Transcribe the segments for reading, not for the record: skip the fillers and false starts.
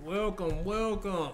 Welcome, welcome.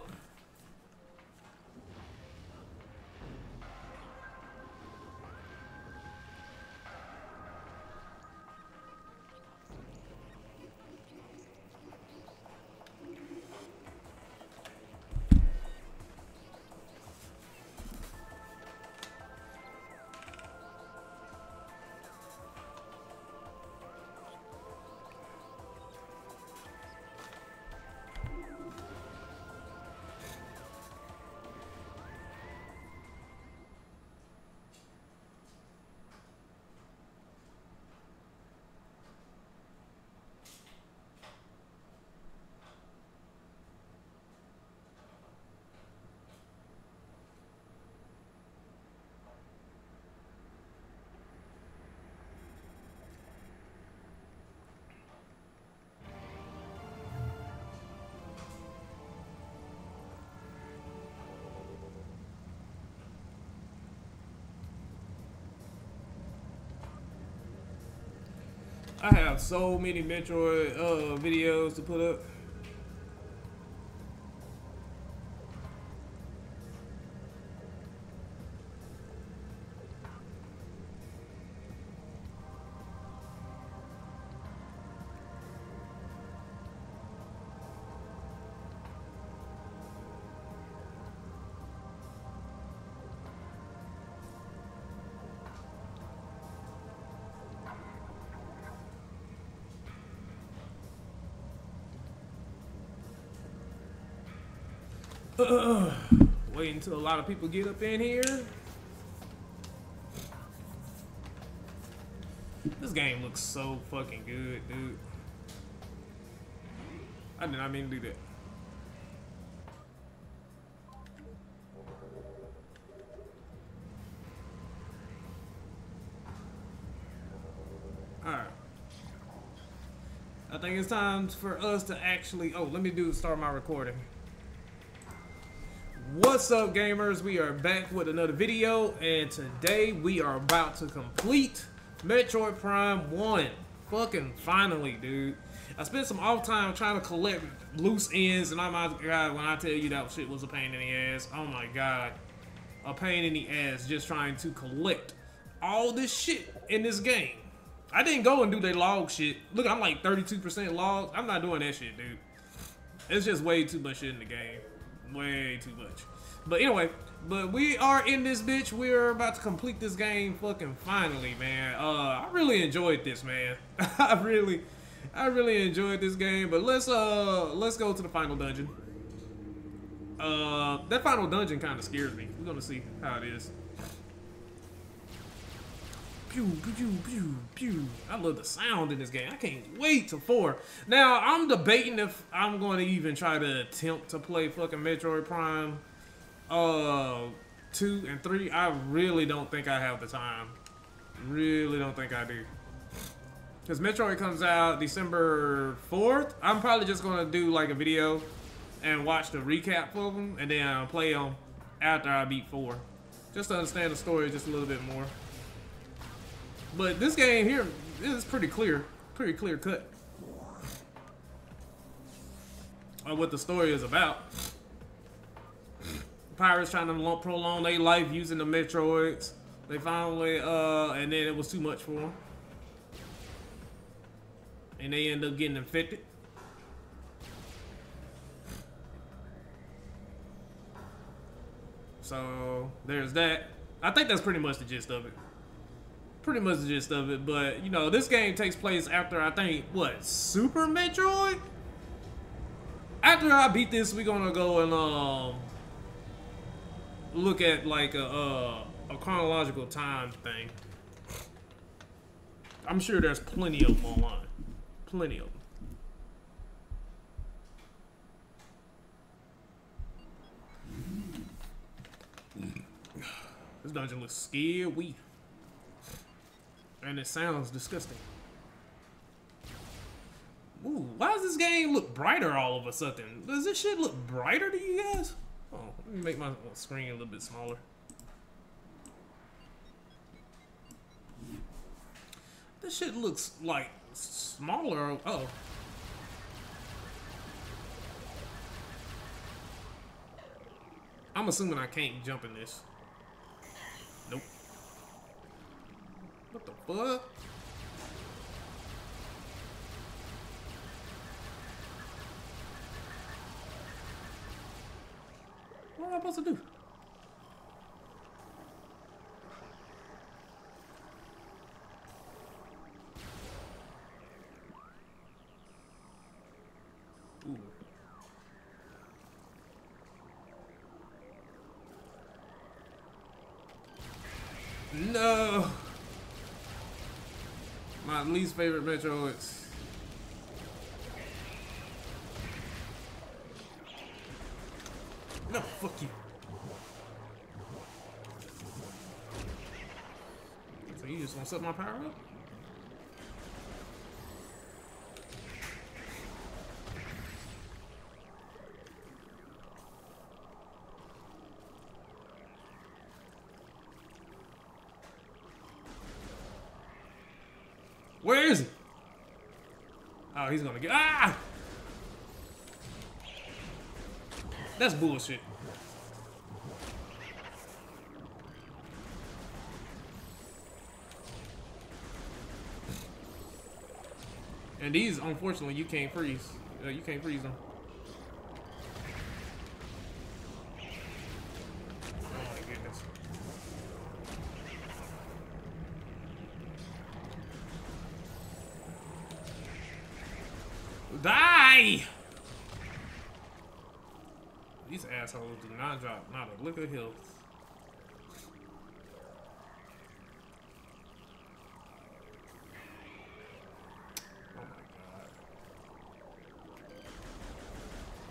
I have so many Metroid videos to put up. Wait until a lot of people get up in here. This game looks so fucking good, dude. I did not mean to do that. Alright. I think it's time for us to actually... Oh, let me start my recording. What's up, gamers? We are back with another video, and today we are about to complete Metroid Prime 1. Fucking finally, dude. I spent some off time trying to collect loose ends, and oh my god, when I tell you that shit was a pain in the ass, oh my god. A pain in the ass just trying to collect all this shit in this game. I didn't go and do the log shit. Look, I'm like 32% log. I'm not doing that shit, dude. It's just way too much shit in the game. Way too much. But anyway, we are in this bitch. We're about to complete this game fucking finally, man. I really enjoyed this, man. I really enjoyed this game. But let's go to the final dungeon. That final dungeon kind of scares me. We're gonna see how it is. Pew, pew, pew, pew, pew. I love the sound in this game. I can't wait till 4. Now, I'm debating if I'm going to even try to attempt to play fucking Metroid Prime 2 and 3. I really don't think I have the time. Really don't think I do. Because Metroid comes out December 4th. I'm probably just going to do like a video and watch the recap of them and then play them after I beat 4. Just to understand the story just a little bit more. But this game here is pretty clear cut on what the story is about. Pirates trying to prolong their life using the Metroids. They finally, and then it was too much for them. And they end up getting infected. So, there's that. I think that's pretty much the gist of it. But, you know, this game takes place after, I think, what, Super Metroid? After I beat this, we're gonna go and, look at, like, a chronological time thing. I'm sure there's plenty of them online. Plenty of them. This dungeon looks scary. And it sounds disgusting. Ooh, why does this game look brighter all of a sudden? Does this shit look brighter to you guys? Oh, let me make my screen a little bit smaller. This shit looks like smaller. Oh. I'm assuming I can't jump in this. Nope. What the fuck? What am I supposed to do? Ooh. No! My least favorite Metroids. No, fuck you. So you just gonna set my power up? Where is he? Oh, he's gonna get. Ah! That's bullshit. And these, unfortunately, you can't freeze. You can't freeze them. Oh my goodness. Die! These assholes do not drop not a lick of health. Oh my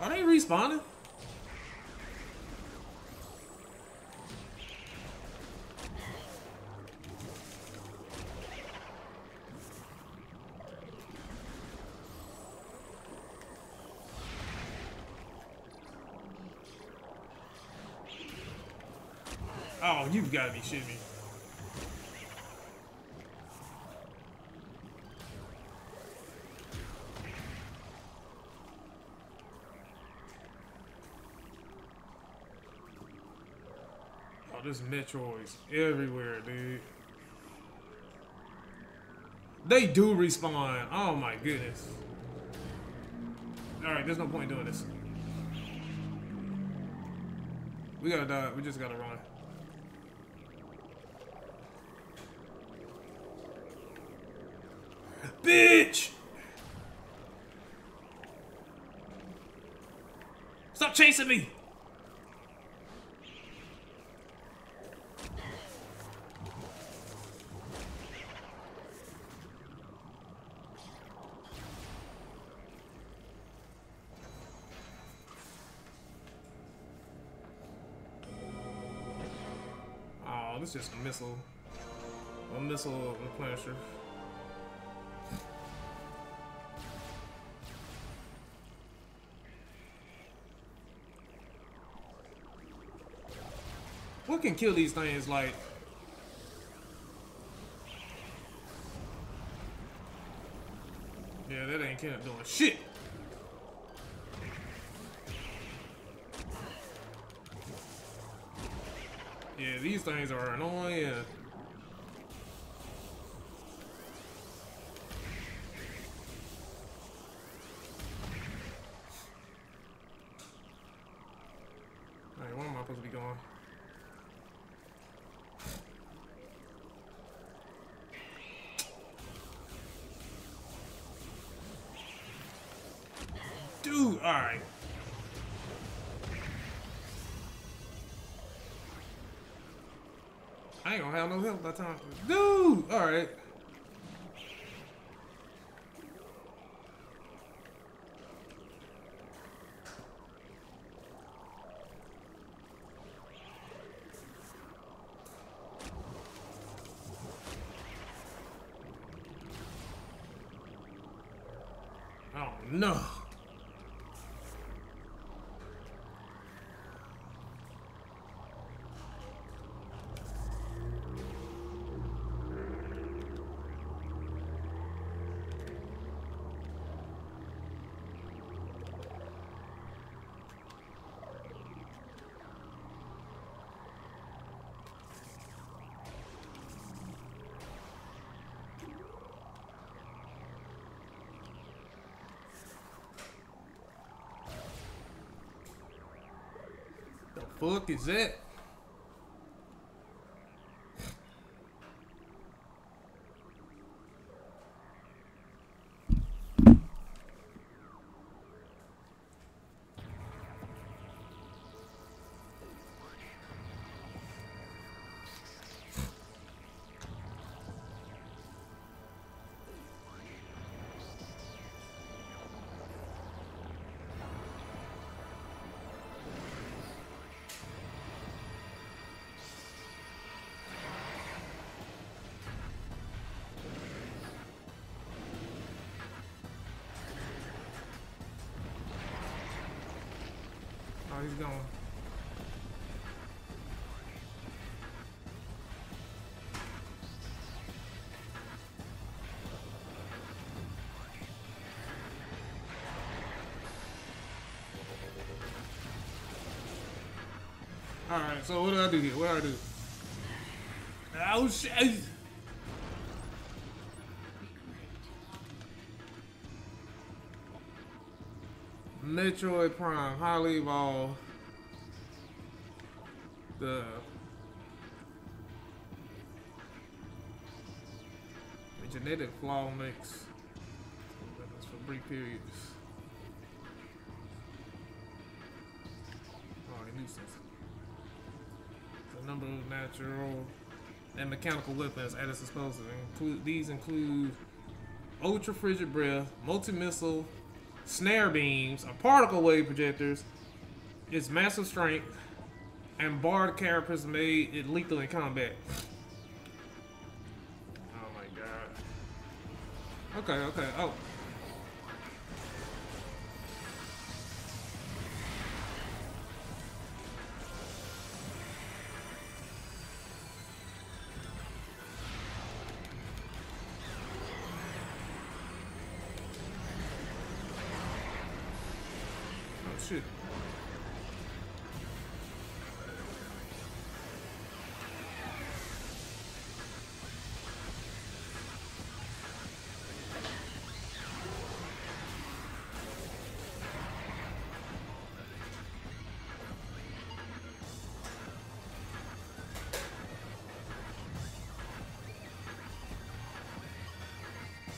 god. Are they respawning? Oh, you've got to be shitting me. Oh, there's Metroids everywhere, dude. They do respawn. Oh my goodness. Alright, there's no point in doing this. We gotta die. We just gotta run. Bitch! Stop chasing me! Oh, this is just a missile. A missile replenisher. What can kill these things like? Yeah, that ain't doing shit. Yeah, these things are annoying. Alright, where am I supposed to be going? Dude, alright. I ain't gonna have no help by the time. Dude, alright. Oh no. fuck is that? Oh, he's going. Alright, so what do I do here? What do I do? Oh shit! Metroid Prime, highly evolved. The genetic flaw makes weapons for brief periods. Oh, a nuisance. The number of natural and mechanical weapons at its disposal. These include ultra frigid breath, multi-missile, snare beams, a particle wave projectors, its massive strength, and barred carapace made it lethal in combat. Oh my god. Okay, okay, oh. Oh shit.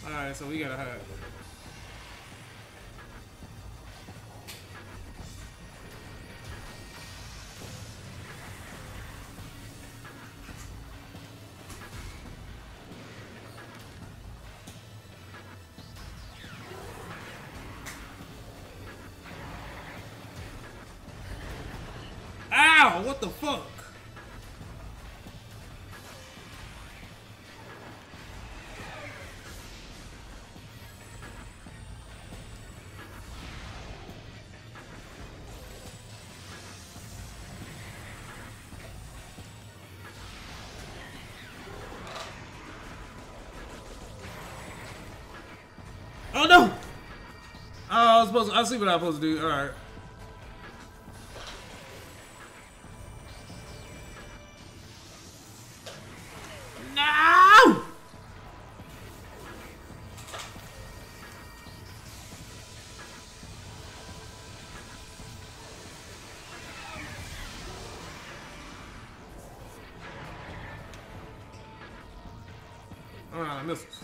Alright, so we gotta hide. Ow! What the fuck? Oh no! Oh, I see what I'm supposed to do. Alright. No! Oh, no, missiles.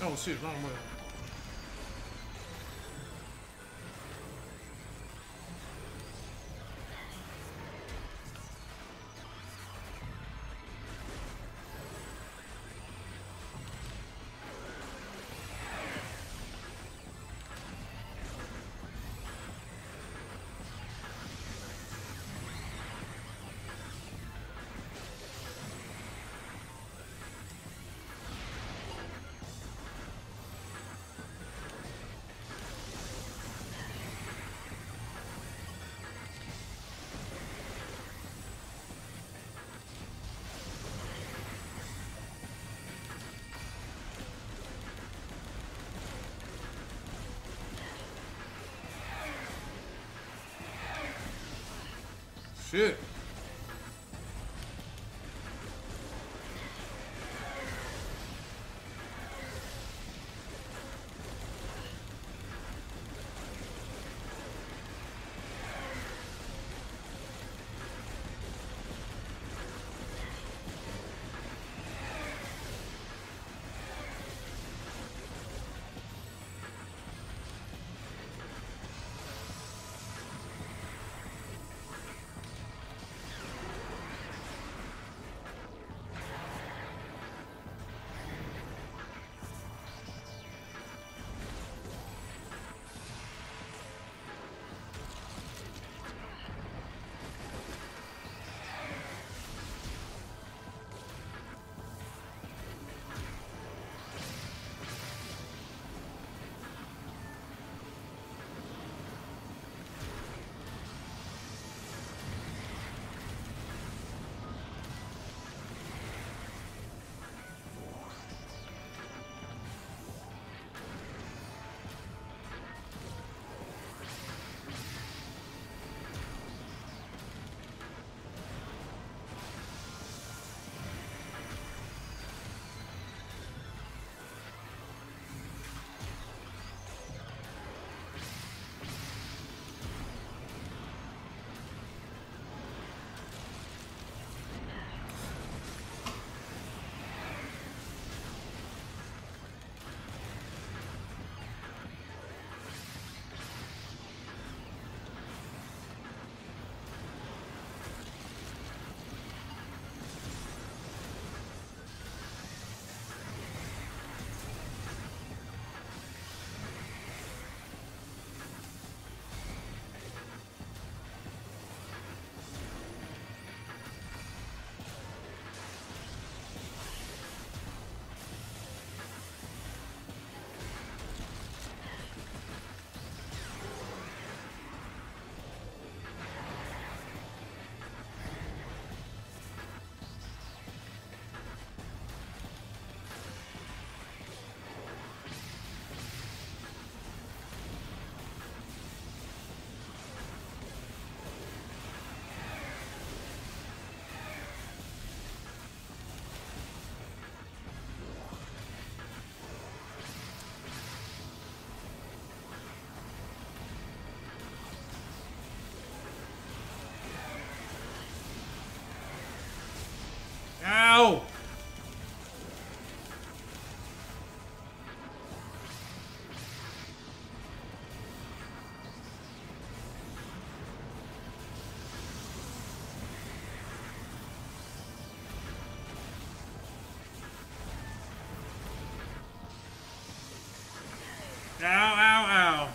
Oh shit, wrong way. shit. Ow! Ow, ow, ow.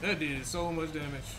That did so much damage.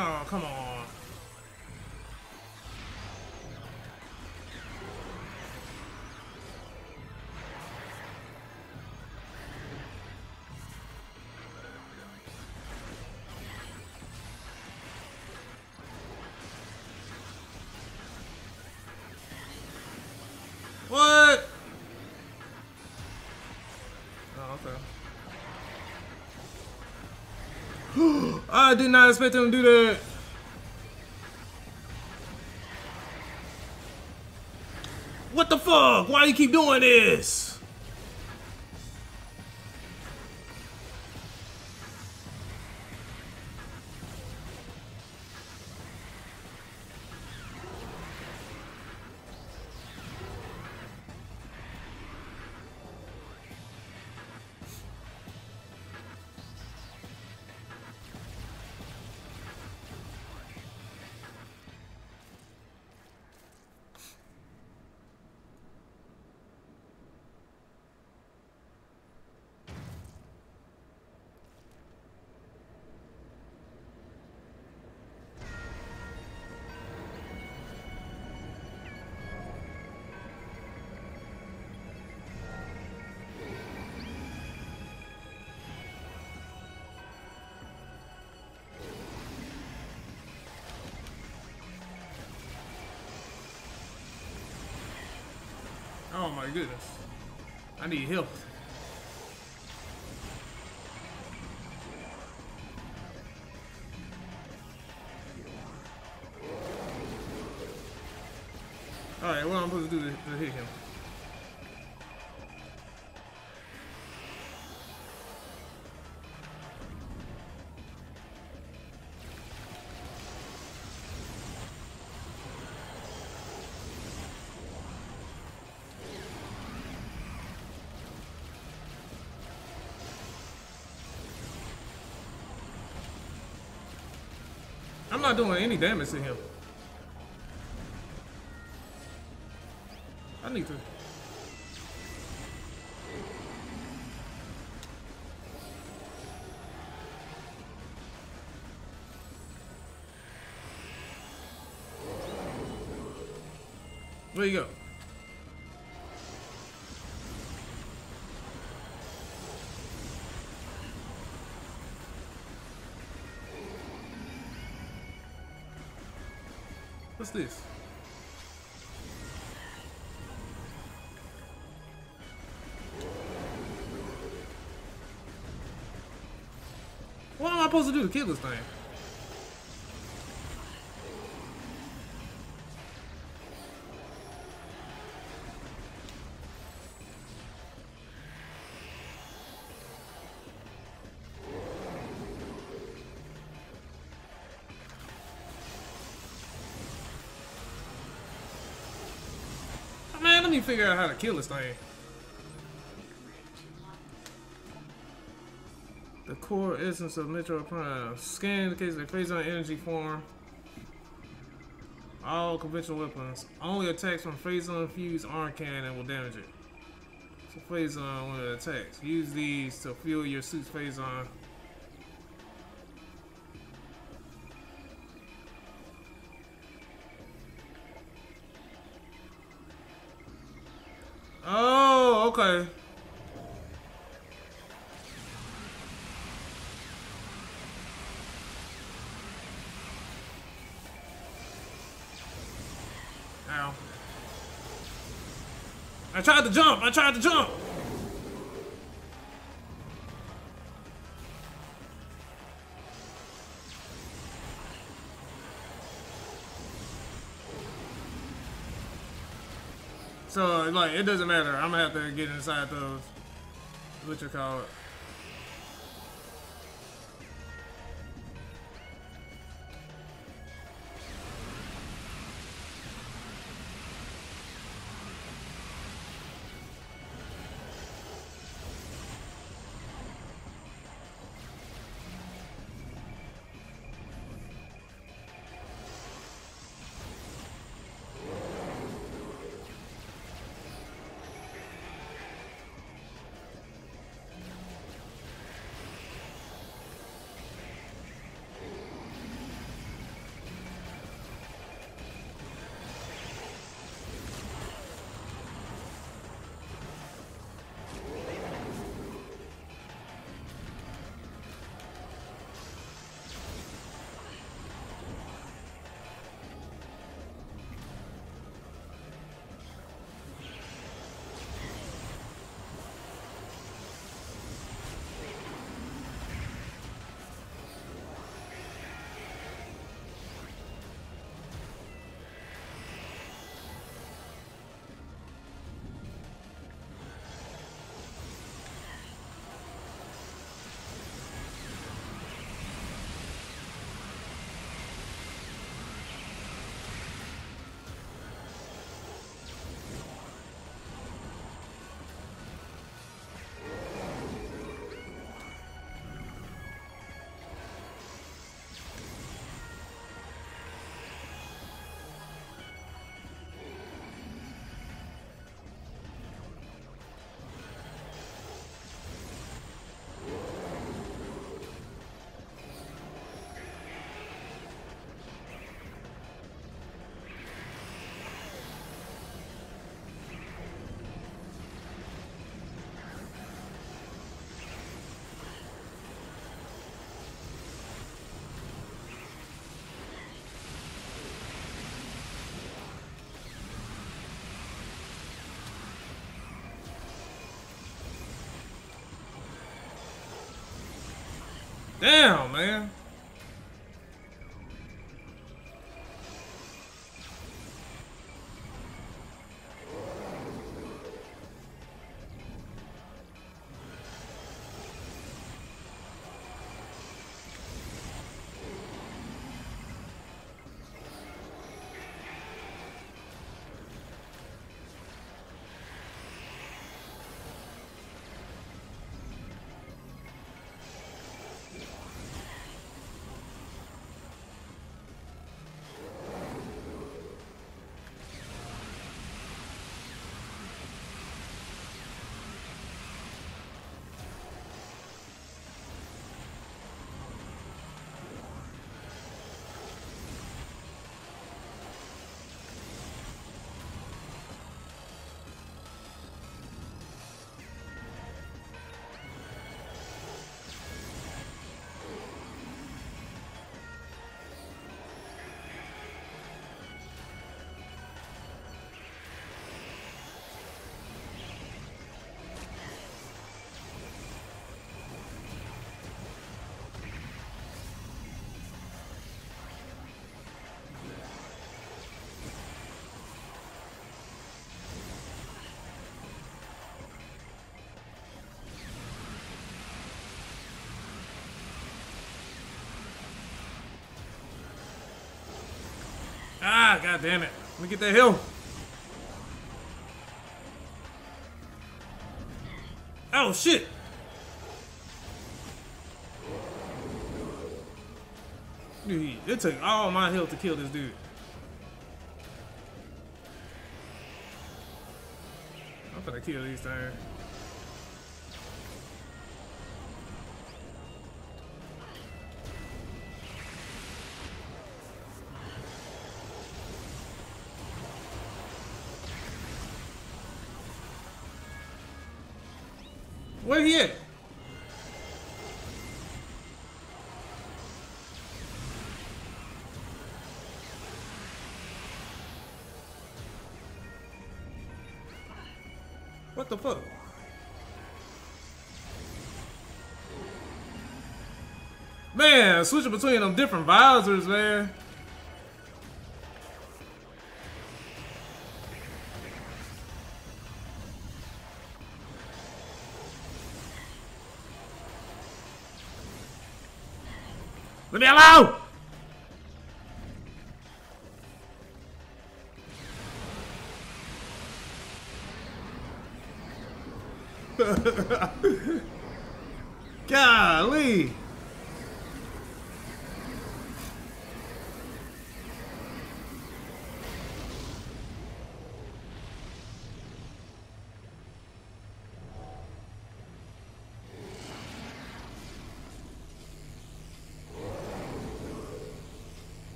Oh, come on. What? Oh, okay. I did not expect him to do that. What the fuck? Why do you keep doing this? Oh my goodness. I need help. Alright, what am I supposed to do to hit him? I'm not doing any damage to him. I need to. Where you go? What's this? What am I supposed to do to kill this thing? Man, let me figure out how to kill this thing. The core essence of Metroid Prime. Scan indicates a phase-on energy form. All conventional weapons. Only attacks from phase-on fused arm cannon will damage it. So phase-on when it attacks. Use these to fuel your suit's phase-on. Oh, okay. Ow. I tried to jump. I tried to jump. So, like, it doesn't matter. I'm gonna have to get inside those. What you call it? Damn, man. Ah, god damn it. Let me get that hill. Oh shit. Dude, it took all my health to kill this dude. I'm gonna kill these things. Where he at? What the fuck? Man, switching between them different visors, man. Leave me alone! Golly!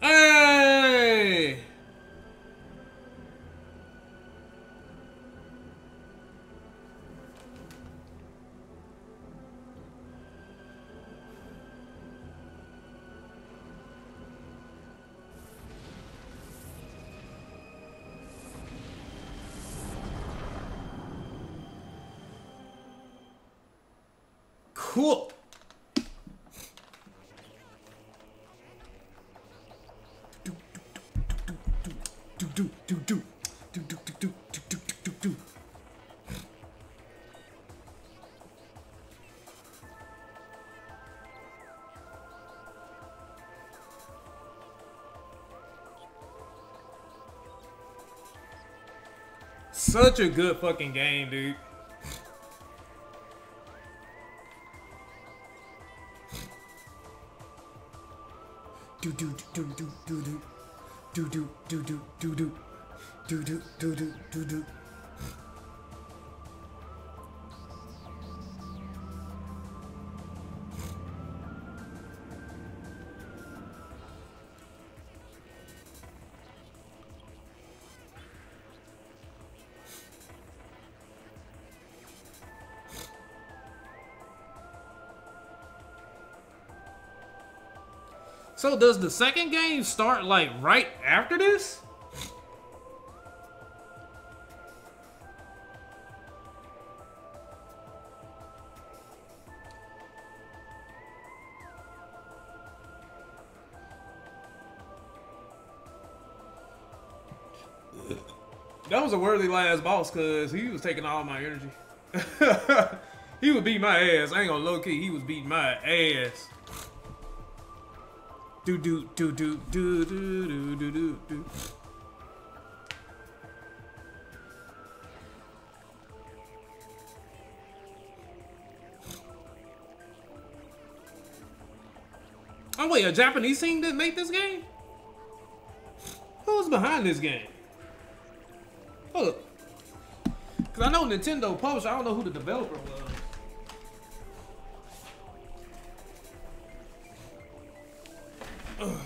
Hey! Cool. such a good fucking game, dude. Do do do do do do do do do do do do do do do do do do. So does the second game start like right after this? That was a worthy last boss because he was taking all my energy. He would beat my ass. I ain't gonna low key. He was beating my ass. Do do do do do do do do do do. Oh wait, a Japanese team that made this game? Who's behind this game? Hold up. Cause I know Nintendo published. I don't know who the developer was. Ugh.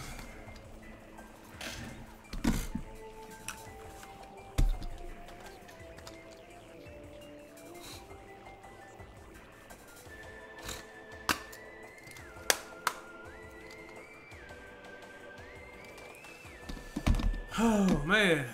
Oh man.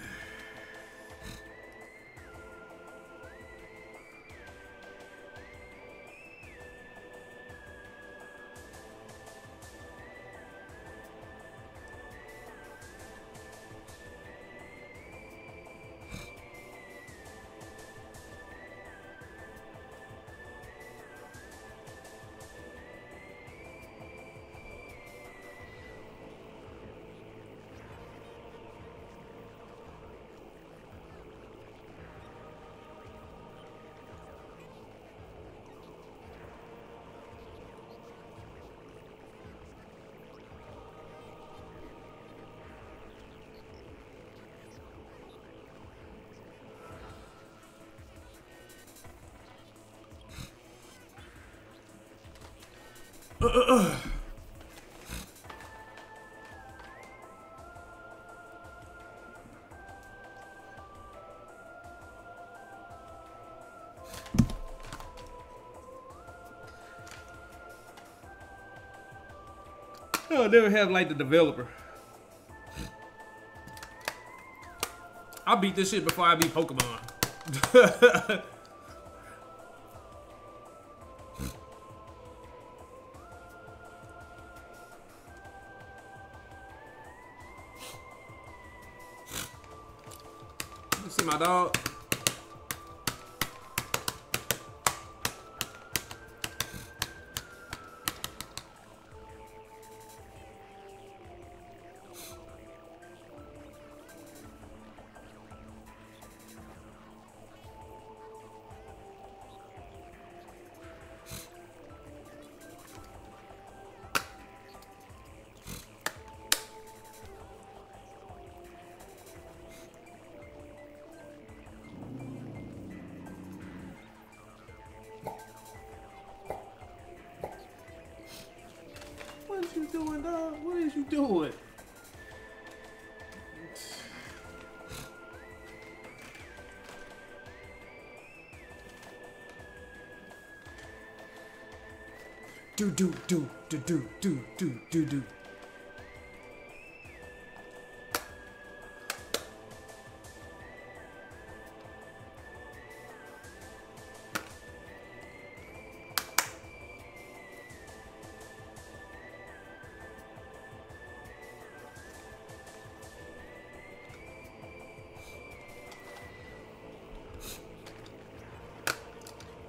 I'll never have like the developer. I'll beat this shit before I beat Pokemon. You see my dog? What is you doing, dog? What is you doing? Do do do do do do do do do.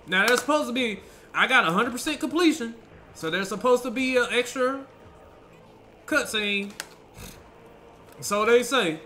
Now there's supposed to be, I got 100% completion, so there's supposed to be an extra cutscene. So they say.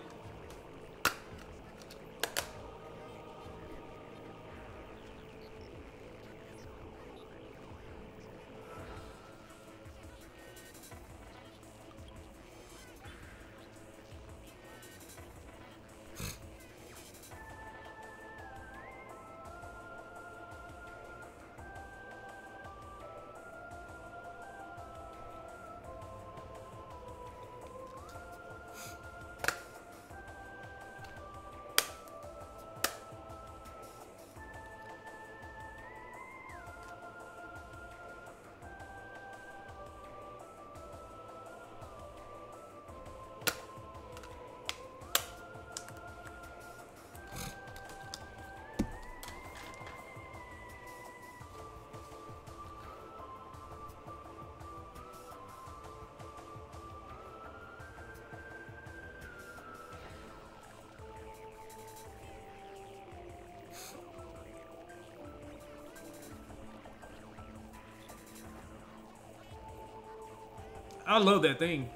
I love that thing.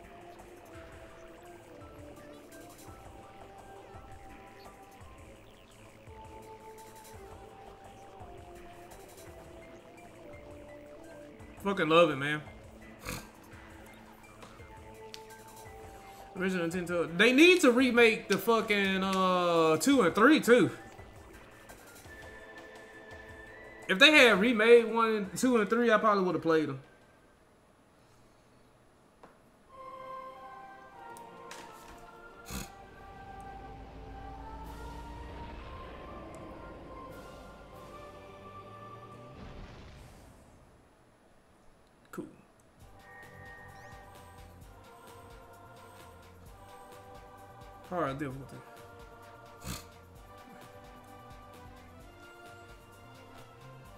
Fucking love it, man. Original Nintendo. They need to remake the fucking 2 and 3 too. If they had remade 1, 2, and 3, I probably would have played them. Cool. Hard difficulty.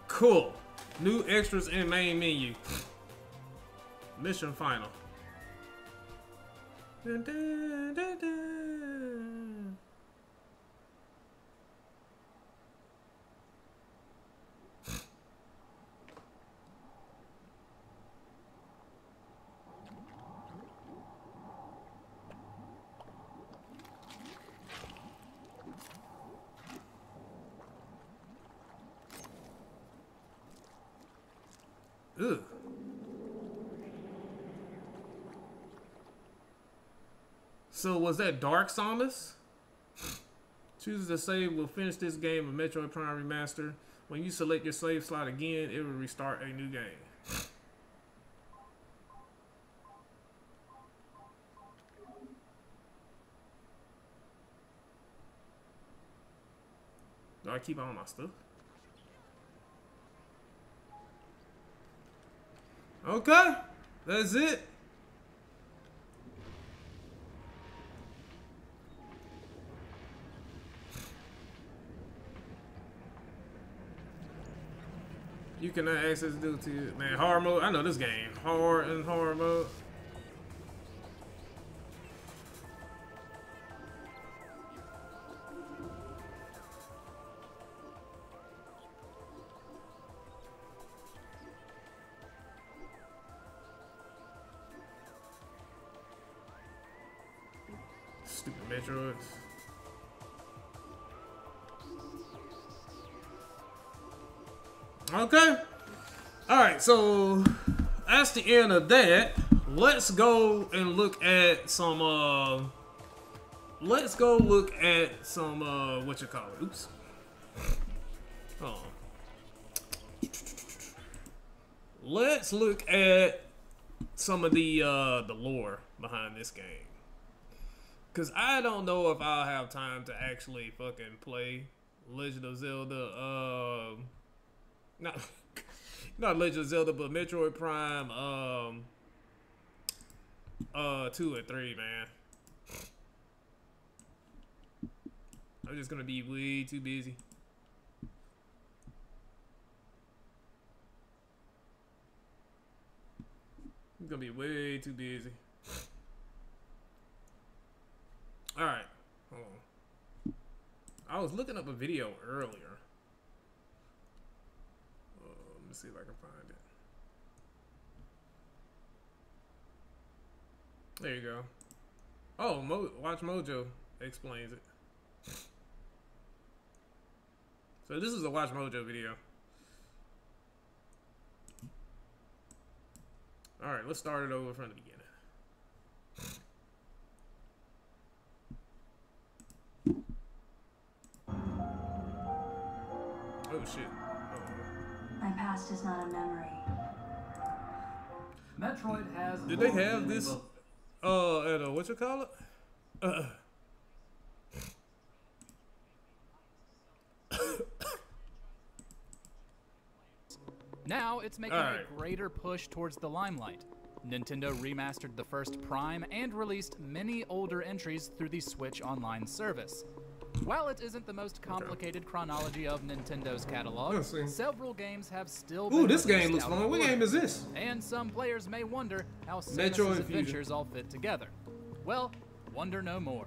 Cool. New extras in main menu. Mission final. Dun, dun, dun, dun. Ugh. So was that Dark Samus? Choose to save will finish this game of Metroid Prime Remaster. When you select your save slot again, it will restart a new game. Do I keep all my stuff? Okay, that's it. You cannot access due to man hard mode. I know this game hard and hard mode. Stupid Metroids. Okay. Alright, so that's the end of that. Let's go and look at some what you call it. Oops. Oh. Let's look at some of the lore behind this game. Cause I don't know if I'll have time to actually fucking play Legend of Zelda. Not Legend of Zelda, but Metroid Prime 2 and 3, man. I'm just gonna be way too busy. I'm gonna be way too busy. Alright, hold on. I was looking up a video earlier. Let me see if I can find it. There you go. Oh, Watch Mojo explains it. So this is a Watch Mojo video. Alright, let's start it over from the beginning. Oh shit. My past is not a memory. Metroid has. Did they have this? At what you call it? Now it's making a greater push towards the limelight. Nintendo remastered the first Prime and released many older entries through the Switch Online service. While it isn't the most complicated chronology of Nintendo's catalog, several games have still been this game looks fun. What game is this? And some players may wonder how Samus's adventures all fit together. Well, wonder no more.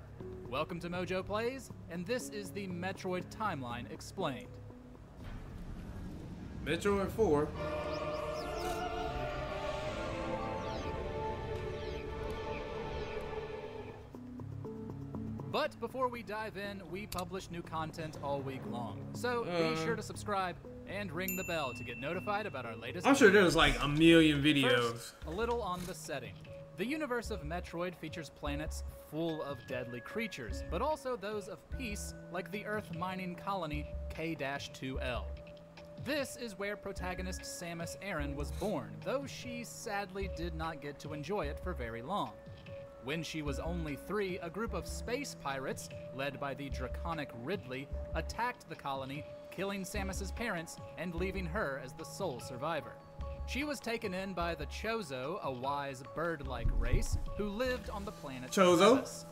Welcome to Mojo Plays, and this is the Metroid Timeline Explained. Metroid 4. before we dive in, we publish new content all week long. So be sure to subscribe and ring the bell to get notified about our latest I'm sure videos. there's like a million videos. First, a little on the setting. The universe of Metroid features planets full of deadly creatures, but also those of peace, like the Earth mining colony K-2L. This is where protagonist Samus Aran was born, though she sadly did not get to enjoy it for very long. When she was only 3, a group of space pirates, led by the draconic Ridley, attacked the colony, killing Samus's parents and leaving her as the sole survivor. She was taken in by the Chozo, a wise bird-like race, who lived on the planet Chozo? Zebes.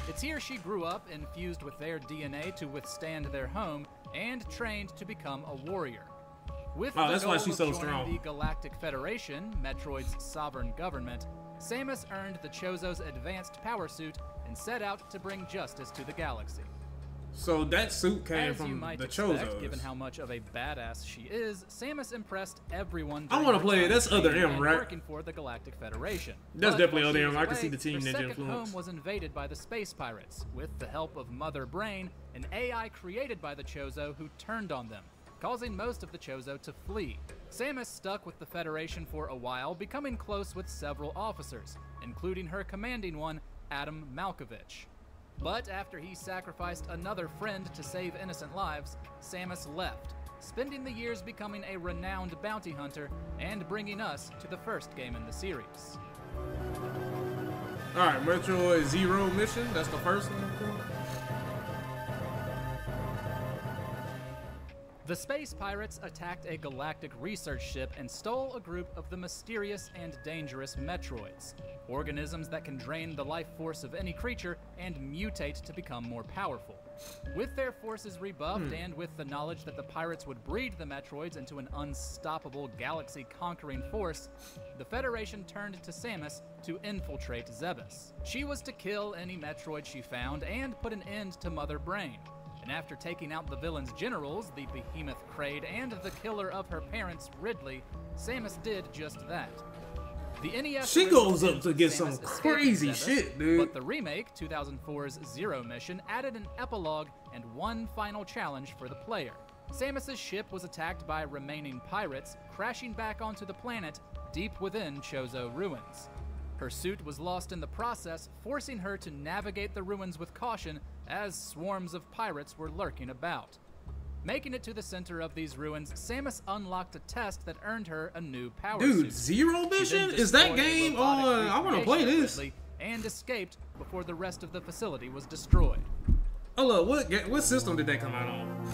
It's here she grew up, infused with their DNA to withstand their home, and trained to become a warrior. With the that's goal why she's so of joining strong. the Galactic Federation, Metroid's sovereign government, Samus earned the Chozo's advanced power suit and set out to bring justice to the galaxy. So that suit came As you from might the expect, Chozos. given how much of a badass she is, Samus impressed everyone. I want to play it. That's Other M, and right? Working for the Galactic Federation. That's But definitely while Other she M. was I can away, see the Team her Ninja second influence. home was invaded by the space pirates, with the help of Mother Brain, an AI created by the Chozo who turned on them, causing most of the Chozo to flee. Samus stuck with the Federation for a while, becoming close with several officers, including her commanding one, Adam Malkovich. But after he sacrificed another friend to save innocent lives, Samus left, spending the years becoming a renowned bounty hunter and bringing us to the first game in the series. Alright, Metroid Zero Mission. That's the first one. The space pirates attacked a galactic research ship and stole a group of the mysterious and dangerous Metroids, organisms that can drain the life force of any creature and mutate to become more powerful. With their forces rebuffed and with the knowledge that the pirates would breed the Metroids into an unstoppable galaxy-conquering force, the Federation turned to Samus to infiltrate Zebes. She was to kill any Metroid she found and put an end to Mother Brain. And after taking out the villain's generals, the behemoth Kraid, and the killer of her parents, Ridley, Samus did just that. The NES She goes original up to ends get with some Samus crazy escaping Zebes, shit, dude. But the remake, 2004's Zero Mission, added an epilogue and one final challenge for the player. Samus's ship was attacked by remaining pirates, crashing back onto the planet deep within Chozo ruins. Her suit was lost in the process, forcing her to navigate the ruins with caution as swarms of pirates were lurking about. Making it to the center of these ruins, Samus unlocked a test that earned her a new power suit. Dude, Zero She then Mission? Is that destroyed a game robotic on? I want to play recreation of this. Ridley and escaped before the rest of the facility was destroyed. Oh look, what system did that come out on?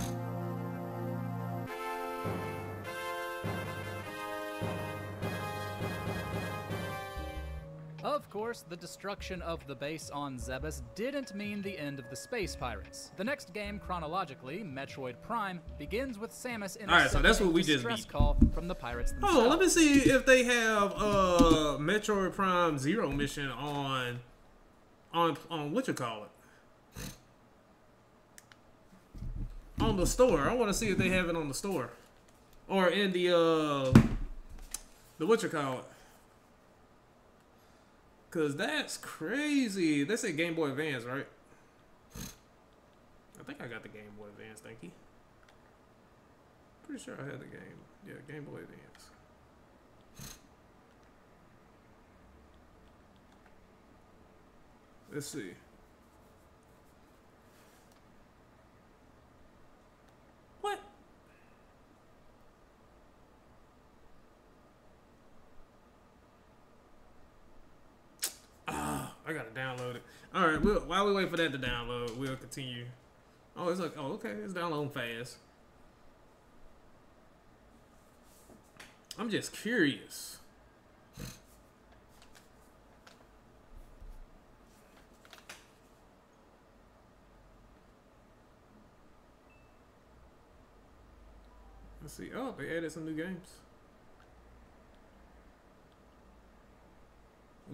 Of course, the destruction of the base on Zebes didn't mean the end of the space pirates. The next game, chronologically, Metroid Prime, begins with Samus in Alright, so that's what we just distress beat. call from the pirates themselves. Oh, let me see if they have Metroid Prime Zero Mission on what you call it? On the store. I want to see if they have it on the store. Or in the what you call it? Cause that's crazy. That's a Game Boy Advance, right? I think I got the Game Boy Advance, thank you. Pretty sure I had the game. Yeah, Game Boy Advance. Let's see. What? I gotta download it. All right, while we wait for that to download, we'll continue. Oh, it's like, oh, okay, it's downloading fast. I'm just curious. Let's see. Oh, they added some new games.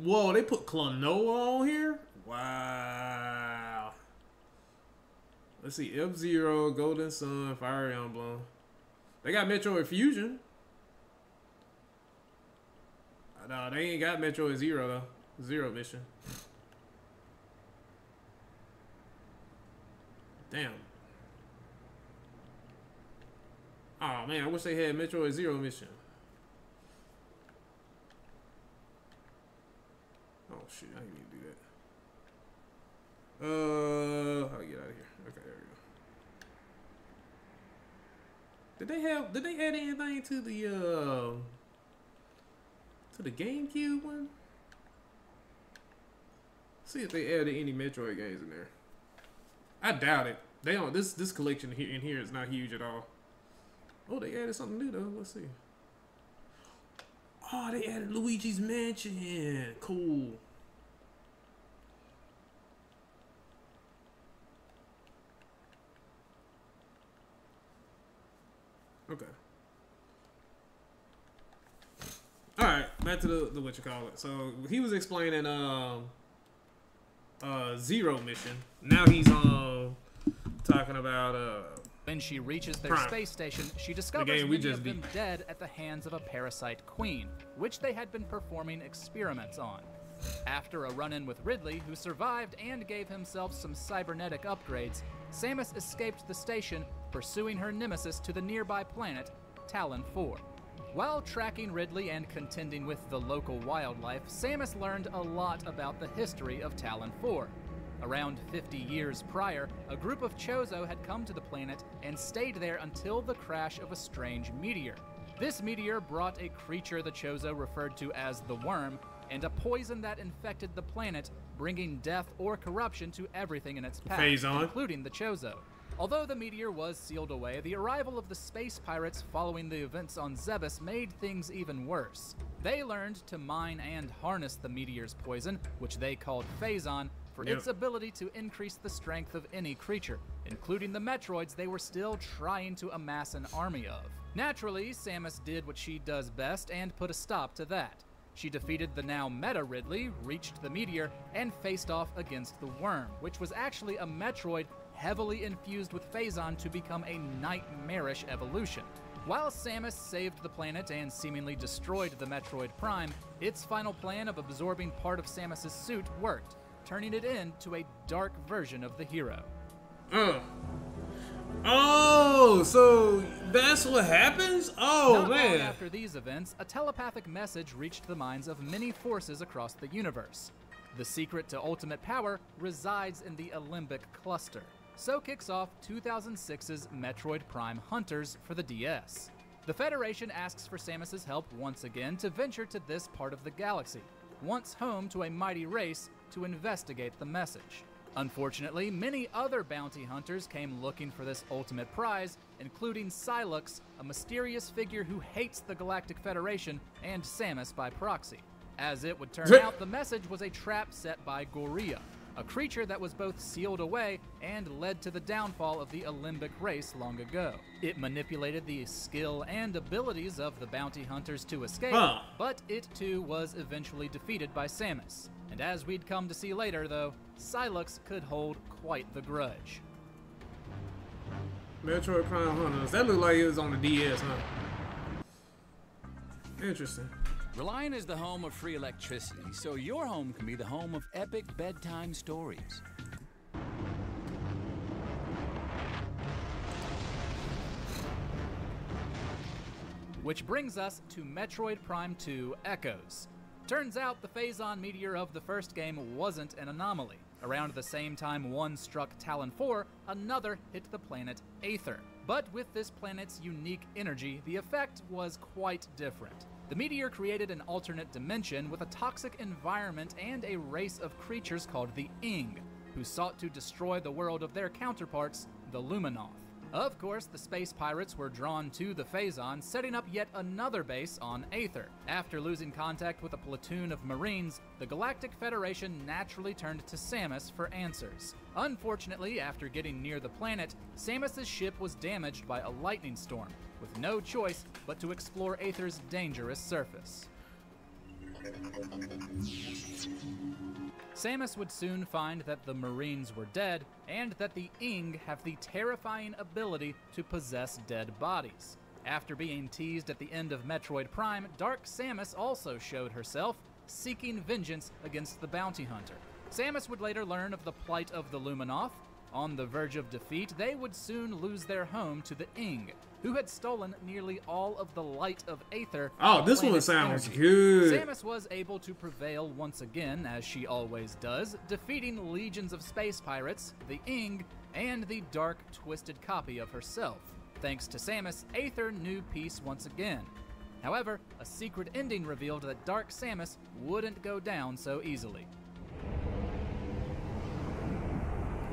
Whoa, they put Klonoa on here? Wow. Let's see. F-Zero, Golden Sun, Fire Emblem. They got Metroid Fusion. No, they ain't got Metroid Zero, though. Zero Mission. Damn. Oh man, I wish they had Metroid Zero mission. Oh shit, I didn't even do that. How do I get out of here? Okay, there we go. Did they add anything to the GameCube one? See if they added any Metroid games in there. I doubt it. They don't. This collection here in here is not huge at all. Oh, they added something new though. Let's see. Oh, they added Luigi's Mansion. Cool. Okay. All right, back to the what you call it. So he was explaining Zero mission. Now he's talking about When she reaches their Prime. space station, she discovers we many just of them beat. dead at the hands of a parasite queen, which they had been performing experiments on. After a run-in with Ridley, who survived and gave himself some cybernetic upgrades, Samus escaped the station, pursuing her nemesis to the nearby planet, Talon 4. While tracking Ridley and contending with the local wildlife, Samus learned a lot about the history of Talon 4. Around 50 years prior, a group of Chozo had come to the planet and stayed there until the crash of a strange meteor. This meteor brought a creature the Chozo referred to as the Worm, and a poison that infected the planet, bringing death or corruption to everything in its path, including the Chozo. Although the meteor was sealed away, the arrival of the space pirates following the events on Zebes made things even worse. They learned to mine and harness the meteor's poison, which they called Phazon, for its ability to increase the strength of any creature, including the Metroids they were still trying to amass an army of. Naturally, Samus did what she does best and put a stop to that. She defeated the now meta Ridley, reached the meteor, and faced off against the Worm, which was actually a Metroid heavily infused with Phazon to become a nightmarish evolution. While Samus saved the planet and seemingly destroyed the Metroid Prime, its final plan of absorbing part of Samus's suit worked, turning it into a dark version of the hero. Oh, so that's what happens? Oh, Not man. long after these events, a telepathic message reached the minds of many forces across the universe. The secret to ultimate power resides in the Alembic Cluster. So kicks off 2006's Metroid Prime Hunters for the DS. The Federation asks for Samus's help once again to venture to this part of the galaxy, once home to a mighty race, to investigate the message. Unfortunately, many other bounty hunters came looking for this ultimate prize, including Sylux, a mysterious figure who hates the Galactic Federation, and Samus by proxy. As it would turn out, the message was a trap set by Goooo, a creature that was both sealed away and led to the downfall of the Alembic race long ago. It manipulated the skill and abilities of the bounty hunters to escape, but it too was eventually defeated by Samus. And as we'd come to see later, though, Sylux could hold quite the grudge. Metroid Prime Hunters. That looked like it was on the DS, huh? Interesting. Reliant is the home of free electricity, so your home can be the home of epic bedtime stories. Which brings us to Metroid Prime 2 Echoes. Turns out the Phazon meteor of the first game wasn't an anomaly. Around the same time one struck Talon 4, another hit the planet Aether. But with this planet's unique energy, the effect was quite different. The meteor created an alternate dimension with a toxic environment and a race of creatures called the Ing, who sought to destroy the world of their counterparts, the Luminoth. Of course, the space pirates were drawn to the Phazon, setting up yet another base on Aether. After losing contact with a platoon of Marines, the Galactic Federation naturally turned to Samus for answers. Unfortunately, after getting near the planet, Samus's ship was damaged by a lightning storm, with no choice but to explore Aether's dangerous surface. Samus would soon find that the Marines were dead, and that the Ing have the terrifying ability to possess dead bodies. After being teased at the end of Metroid Prime, Dark Samus also showed herself, seeking vengeance against the bounty hunter. Samus would later learn of the plight of the Luminoth, On the verge of defeat, they would soon lose their home to the Ing, who had stolen nearly all of the light of Aether. Oh, this one sounds good. Samus was able to prevail once again, as she always does, defeating legions of space pirates, the Ing, and the dark, twisted copy of herself. Thanks to Samus, Aether knew peace once again. However, a secret ending revealed that Dark Samus wouldn't go down so easily.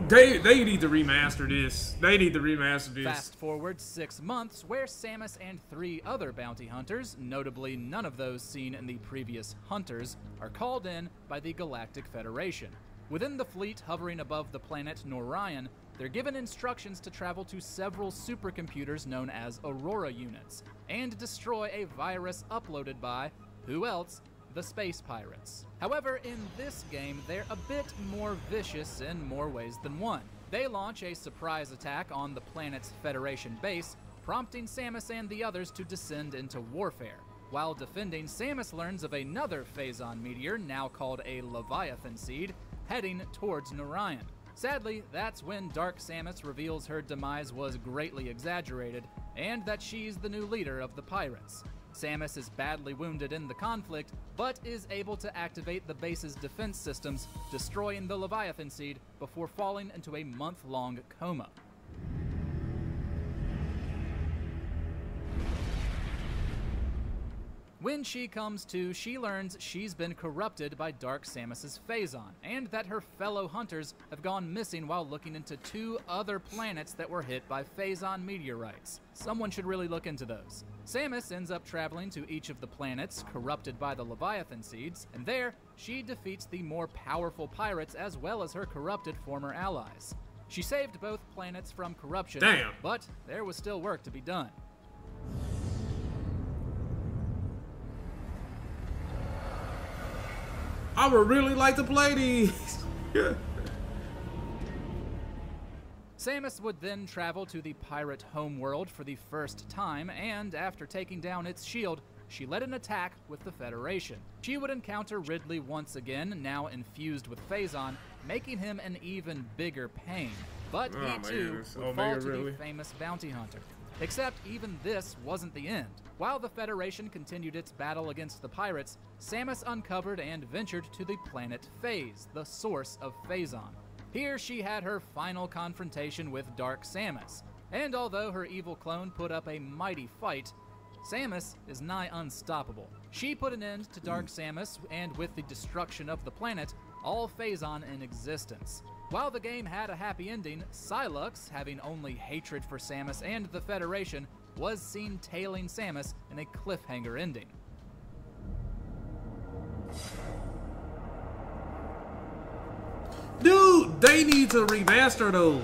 They need to remaster this. They need to remaster this. Fast forward 6 months, where Samus and 3 other bounty hunters, notably none of those seen in the previous Hunters, are called in by the Galactic Federation. Within the fleet hovering above the planet Norion, they're given instructions to travel to several supercomputers known as Aurora units and destroy a virus uploaded by, who else? The space pirates. However, in this game, they're a bit more vicious in more ways than one. They launch a surprise attack on the planet's Federation base, prompting Samus and the others to descend into warfare. While defending, Samus learns of another Phazon meteor, now called a Leviathan seed, heading towards Norion. Sadly, that's when Dark Samus reveals her demise was greatly exaggerated, and that she's the new leader of the pirates. Samus is badly wounded in the conflict, but is able to activate the base's defense systems, destroying the Leviathan seed before falling into a month-long coma. When she comes to, she learns she's been corrupted by Dark Samus's Phazon, and that her fellow hunters have gone missing while looking into 2 other planets that were hit by Phazon meteorites. Someone should really look into those. Samus ends up traveling to each of the planets corrupted by the Leviathan seeds, and there, she defeats the more powerful pirates as well as her corrupted former allies. She saved both planets from corruption, but there was still work to be done. I would really like to play these. Samus would then travel to the pirate homeworld for the first time, and after taking down its shield, she led an attack with the Federation. She would encounter Ridley once again, now infused with Phazon, making him an even bigger pain. But he too would fall to the famous bounty hunter. Except even this wasn't the end. While the Federation continued its battle against the pirates, Samus uncovered and ventured to the planet Phase, the source of Phazon. Here she had her final confrontation with Dark Samus, and although her evil clone put up a mighty fight, Samus is nigh unstoppable. She put an end to Dark Samus, and with the destruction of the planet, all Phazon in existence. While the game had a happy ending, Sylux, having only hatred for Samus and the Federation, was seen tailing Samus in a cliffhanger ending. Dude, they need to remaster those.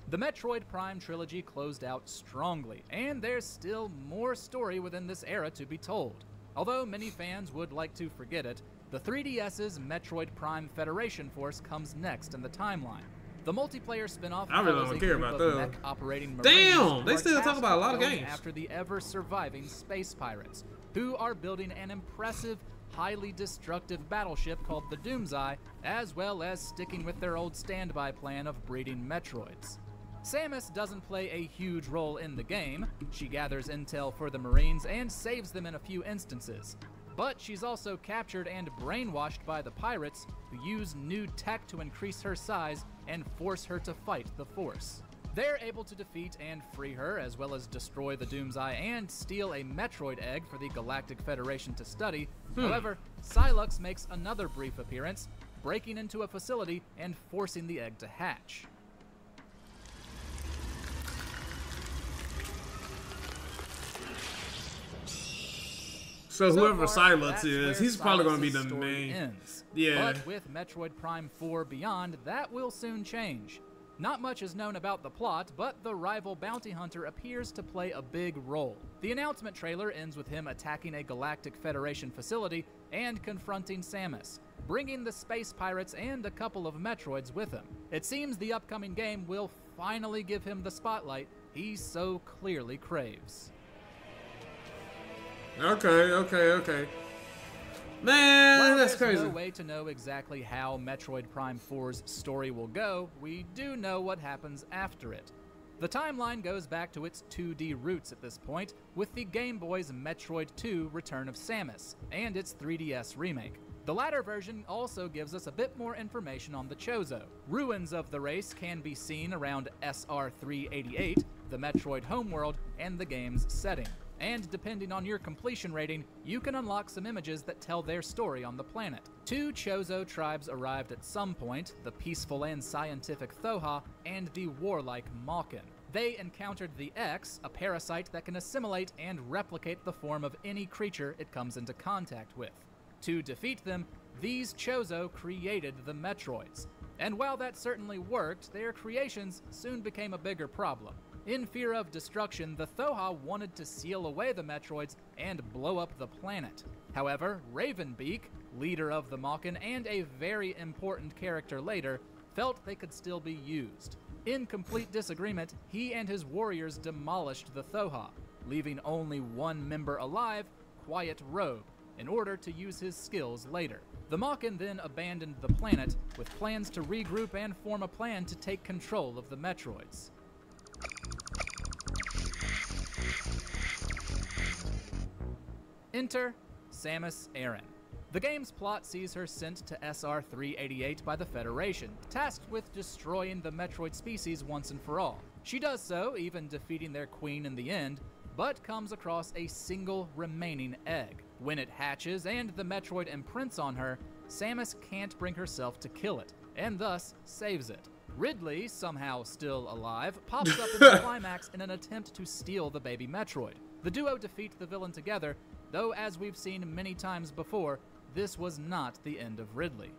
The Metroid Prime trilogy closed out strongly, and there's still more story within this era to be told. Although many fans would like to forget it, the 3DS's Metroid Prime Federation Force comes next in the timeline. The multiplayer spin-off follows a group of mech-operating Marines they still talk about a lot of games after the ever-surviving space pirates, who are building an impressive, highly destructive battleship called the Doomseye, as well as sticking with their old standby plan of breeding Metroids. Samus doesn't play a huge role in the game. She gathers intel for the Marines and saves them in a few instances. But she's also captured and brainwashed by the pirates, who use new tech to increase her size and force her to fight the Force. They're able to defeat and free her, as well as destroy the Doomseye and steal a Metroid egg for the Galactic Federation to study. However, Sylux makes another brief appearance, breaking into a facility and forcing the egg to hatch. So whoever Sylux is, he's probably going to be the main. Ends. Yeah. But with Metroid Prime 4 Beyond, that will soon change. Not much is known about the plot, but the rival bounty hunter appears to play a big role. The announcement trailer ends with him attacking a Galactic Federation facility and confronting Samus, bringing the space pirates and a couple of Metroids with him. It seems the upcoming game will finally give him the spotlight he so clearly craves. Okay. Man, While that's there's crazy. no way to know exactly how Metroid Prime 4's story will go, we do know what happens after it. The timeline goes back to its 2D roots at this point, with the Game Boy's Metroid 2 Return of Samus, and its 3DS remake. The latter version also gives us a bit more information on the Chozo. Ruins of the race can be seen around SR388, the Metroid homeworld, and the game's setting. And depending on your completion rating, you can unlock some images that tell their story on the planet. 2 Chozo tribes arrived at some point, the peaceful and scientific Thoha, and the warlike Malkin. They encountered the X, a parasite that can assimilate and replicate the form of any creature it comes into contact with. To defeat them, these Chozo created the Metroids. And while that certainly worked, their creations soon became a bigger problem. In fear of destruction, the Thoha wanted to seal away the Metroids and blow up the planet. However, Ravenbeak, leader of the Malkin and a very important character later, felt they could still be used. In complete disagreement, he and his warriors demolished the Thoha, leaving only one member alive, Quiet Robe, in order to use his skills later. The Malkin then abandoned the planet, with plans to regroup and form a plan to take control of the Metroids. Enter Samus Aran. The game's plot sees her sent to SR388 by the Federation, tasked with destroying the Metroid species once and for all. She does so, even defeating their queen in the end, but comes across a single remaining egg. When it hatches and the Metroid imprints on her, Samus can't bring herself to kill it, and thus saves it. Ridley, somehow still alive, pops up in the climax in an attempt to steal the baby Metroid. The duo defeat the villain together, though as we've seen many times before, this was not the end of Ridley.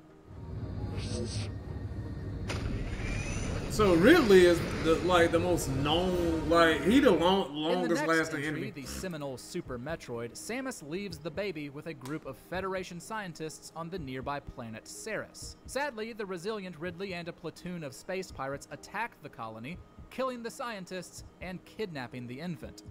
So Ridley is the most known, he the longest lasting enemy. In the seminal Super Metroid, Samus leaves the baby with a group of Federation scientists on the nearby planet Ceres. Sadly, the resilient Ridley and a platoon of space pirates attack the colony, killing the scientists and kidnapping the infant.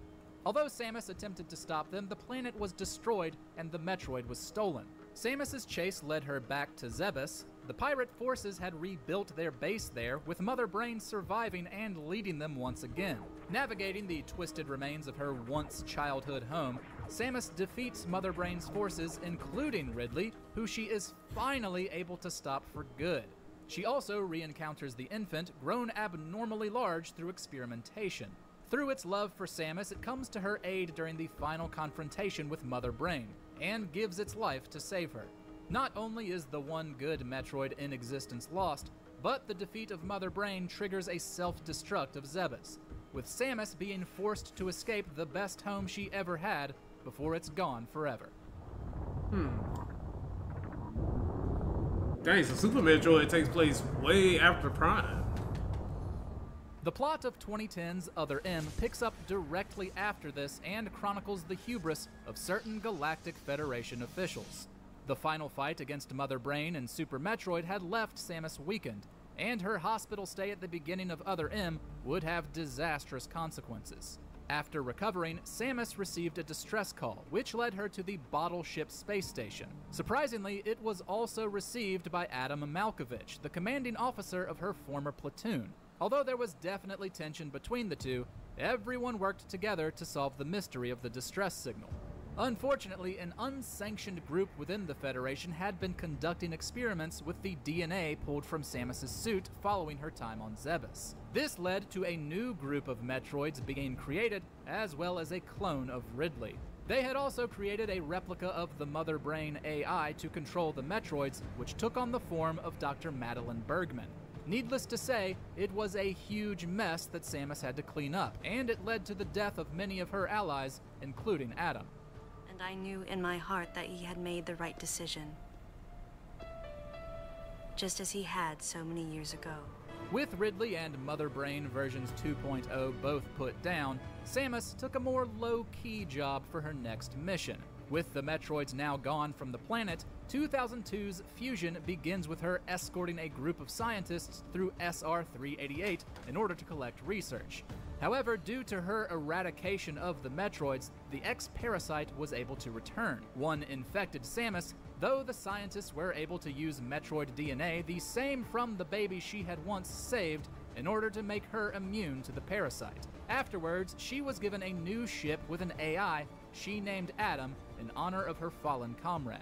Although Samus attempted to stop them, the planet was destroyed and the Metroid was stolen. Samus's chase led her back to Zebes. The pirate forces had rebuilt their base there, with Mother Brain surviving and leading them once again. Navigating the twisted remains of her once childhood home, Samus defeats Mother Brain's forces, including Ridley, who she is finally able to stop for good. She also re-encounters the infant, grown abnormally large through experimentation. Through its love for Samus, it comes to her aid during the final confrontation with Mother Brain, and gives its life to save her. Not only is the one good Metroid in existence lost, but the defeat of Mother Brain triggers a self-destruct of Zebes, with Samus being forced to escape the best home she ever had before it's gone forever. Dang, so Super Metroid takes place way after Prime. The plot of 2010's Other M picks up directly after this and chronicles the hubris of certain Galactic Federation officials. The final fight against Mother Brain and Super Metroid had left Samus weakened, and her hospital stay at the beginning of Other M would have disastrous consequences. After recovering, Samus received a distress call, which led her to the Bottle Ship space station. Surprisingly, it was also received by Adam Malkovich, the commanding officer of her former platoon. Although there was definitely tension between the two, everyone worked together to solve the mystery of the distress signal. Unfortunately, an unsanctioned group within the Federation had been conducting experiments with the DNA pulled from Samus's suit following her time on Zebes. This led to a new group of Metroids being created, as well as a clone of Ridley. They had also created a replica of the Mother Brain AI to control the Metroids, which took on the form of Dr. Madeline Bergman. Needless to say, it was a huge mess that Samus had to clean up, and it led to the death of many of her allies, including Adam. And I knew in my heart that he had made the right decision. Just as he had so many years ago. With Ridley and Mother Brain versions 2.0 both put down, Samus took a more low-key job for her next mission. With the Metroids now gone from the planet, 2002's Fusion begins with her escorting a group of scientists through SR388 in order to collect research. However, due to her eradication of the Metroids, the X-Parasite was able to return. One infected Samus, though the scientists were able to use Metroid DNA, the same from the baby she had once saved, in order to make her immune to the parasite. Afterwards, she was given a new ship with an AI she named Adam in honor of her fallen comrade.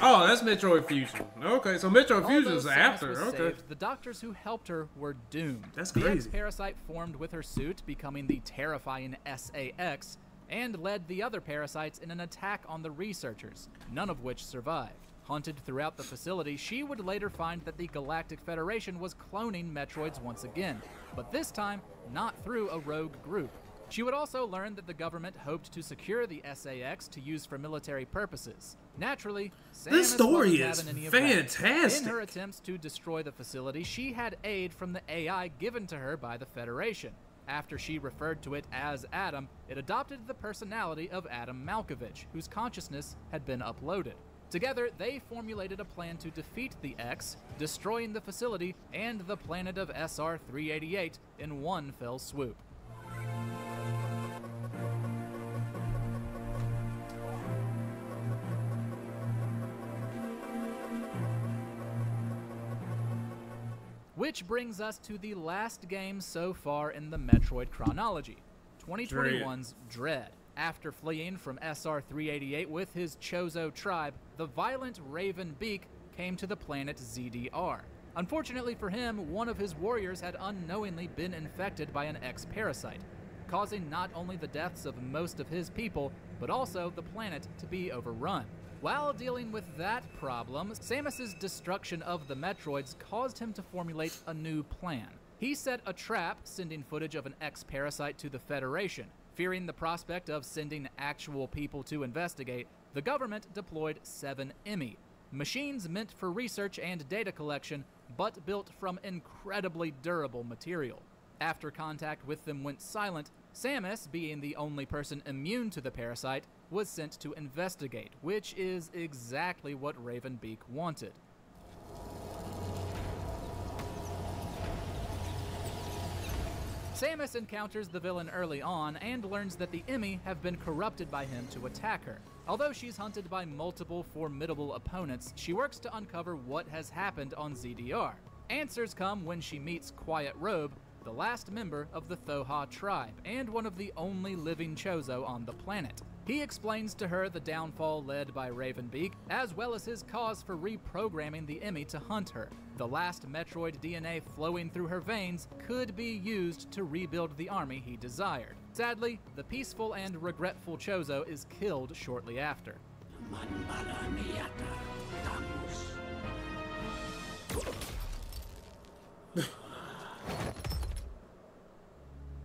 Oh, that's Metroid Fusion. Okay, so Metroid Fusion is after. Okay. Saved, the doctors who helped her were doomed. That's the crazy. The X-Parasite formed with her suit, becoming the terrifying SAX, and led the other parasites in an attack on the researchers, none of which survived. Hunted throughout the facility, she would later find that the Galactic Federation was cloning Metroids once again, but this time not through a rogue group. She would also learn that the government hoped to secure the SAX to use for military purposes. Naturally, Samus this story wasn't is having any of fantastic. that. In her attempts to destroy the facility, she had aid from the AI given to her by the Federation. After she referred to it as Adam, it adopted the personality of Adam Malkovich, whose consciousness had been uploaded. Together, they formulated a plan to defeat the X, destroying the facility and the planet of SR-388 in one fell swoop. Which brings us to the last game so far in the Metroid chronology, 2021's Dread. After fleeing from SR-388 with his Chozo tribe, the violent Raven Beak came to the planet ZDR. Unfortunately for him, one of his warriors had unknowingly been infected by an X-Parasite, causing not only the deaths of most of his people, but also the planet to be overrun. While dealing with that problem, Samus's destruction of the Metroids caused him to formulate a new plan. He set a trap, sending footage of an X-Parasite to the Federation. Fearing the prospect of sending actual people to investigate, the government deployed 7 EMI, machines meant for research and data collection, but built from incredibly durable material. After contact with them went silent, Samus, being the only person immune to the parasite, was sent to investigate, which is exactly what Raven Beak wanted. Samus encounters the villain early on and learns that the EMI have been corrupted by him to attack her. Although she's hunted by multiple formidable opponents, she works to uncover what has happened on ZDR. Answers come when she meets Quiet Robe, the last member of the Thoha tribe, and one of the only living Chozo on the planet. He explains to her the downfall led by Ravenbeak, as well as his cause for reprogramming the EMI to hunt her. The last Metroid DNA flowing through her veins could be used to rebuild the army he desired. Sadly, the peaceful and regretful Chozo is killed shortly after.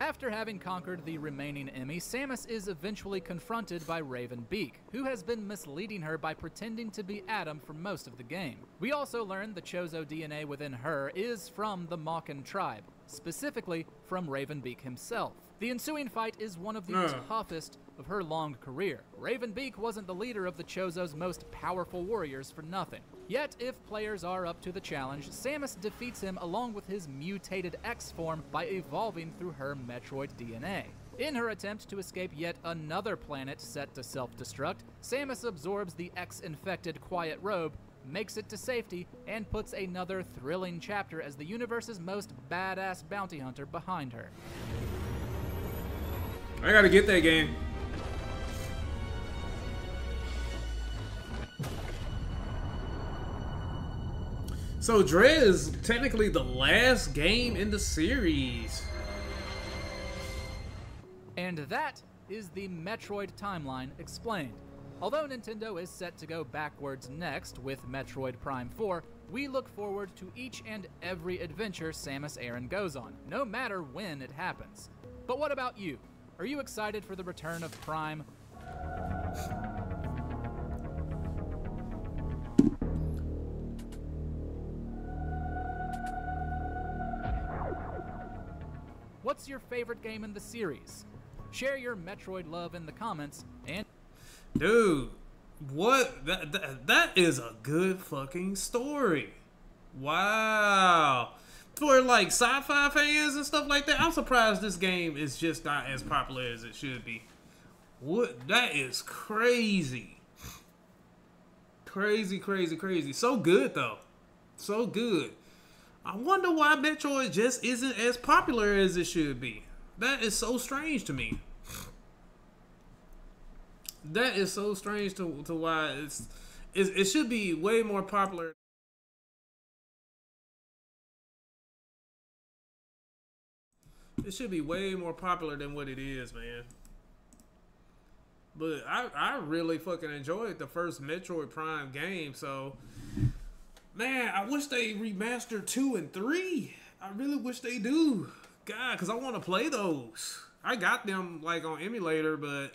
After having conquered the remaining EMI, Samus is eventually confronted by Ravenbeak, who has been misleading her by pretending to be Adam for most of the game. We also learn the Chozo DNA within her is from the Mawkin tribe, specifically from Ravenbeak himself. The ensuing fight is one of the toughest of her long career. Ravenbeak wasn't the leader of the Chozo's most powerful warriors for nothing. Yet, if players are up to the challenge, Samus defeats him along with his mutated X form by evolving through her Metroid DNA. In her attempt to escape yet another planet set to self-destruct, Samus absorbs the X-infected Quiet Robe, makes it to safety, and puts another thrilling chapter as the universe's most badass bounty hunter behind her. I gotta get that game. So Dread is technically the last game in the series. And that is the Metroid timeline explained. Although Nintendo is set to go backwards next with Metroid Prime 4, we look forward to each and every adventure Samus Aran goes on, no matter when it happens. But what about you? Are you excited for the return of Prime? What's your favorite game in the series? Share your Metroid love in the comments, and... Dude, what? That is a good fucking story. Wow. for like sci-fi fans and stuff like that. I'm surprised this game is just not as popular as it should be. What? That is crazy. Crazy, crazy, crazy. So good though. So good. I wonder why Metroid just isn't as popular as it should be. That is so strange to me. That is so strange to why it should be way more popular. It should be way more popular than what it is, man. But I really fucking enjoyed the first Metroid Prime game, so man, I wish they remastered 2 and 3. I really wish they do. God, because I want to play those. I got them like on emulator, but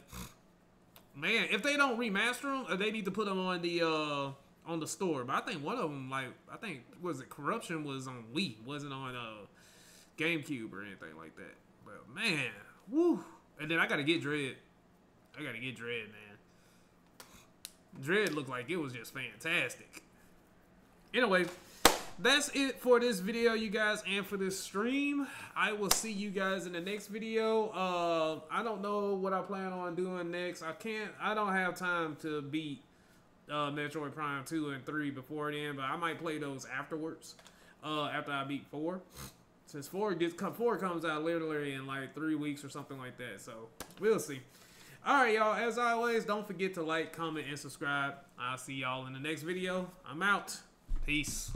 man, if they don't remaster them, they need to put them on the store. But I think one of them, like I think was it Corruption, was on Wii, wasn't on GameCube or anything like that. But man, woo! And then I gotta get Dread. I gotta get Dread, man. Dread looked like it was just fantastic. Anyway, that's it for this video, you guys, and for this stream. I will see you guys in the next video. I don't know what I plan on doing next. I don't have time to beat Metroid Prime 2 and 3 before then, but I might play those afterwards. After I beat 4. Since 4 comes out literally in like 3 weeks or something like that. So, we'll see. Alright, y'all. As always, don't forget to like, comment, and subscribe. I'll see y'all in the next video. I'm out. Peace.